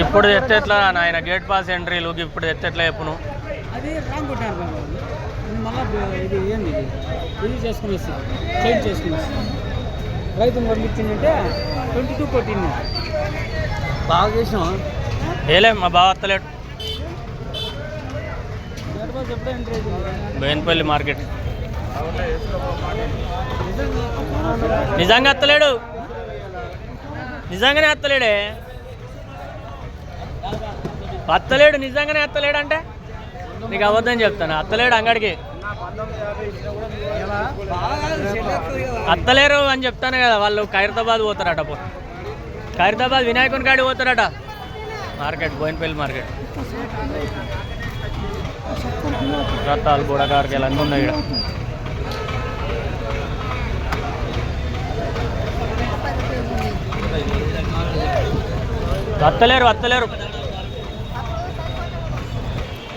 ఇప్పుడు తెస్తే ఎట్లా ఆయన గేట్ పాస్ ఎంట్రీలు ఇప్పుడు తెస్తే ఎట్లా చెప్పును అది రాంగ్ కొట్టారు మళ్ళీ ఇది ఏంది ఇది చేసుకుని వస్తుంది చేంజ్ చేసుకుని వస్తుంది రైతుని పంపించిందంటే 22 కొట్టింది బాగా చేసినాం ఏలే మా బావ వస్తలేడు బోయినపల్లి మార్కెట్ నిజంగా వస్తలేడు నిజంగానే వస్తలేడే అత్తలేడు నిజంగానే అత్తలేడు అంటే నీకు అబద్ధం చెప్తాను అత్తలేడు అంగడికి అత్తలేరు అని చెప్తాను కదా వాళ్ళు ఖైరతాబాద్ పోతారట ఖైరతాబాద్ వినాయకుని కాడికి పోతారట మార్కెట్ బోయినపల్లి మార్కెట్ రత్తాలు బుడకారకాయలు అన్నీ ఉన్నాయి ఇక్కడ అత్తలేరు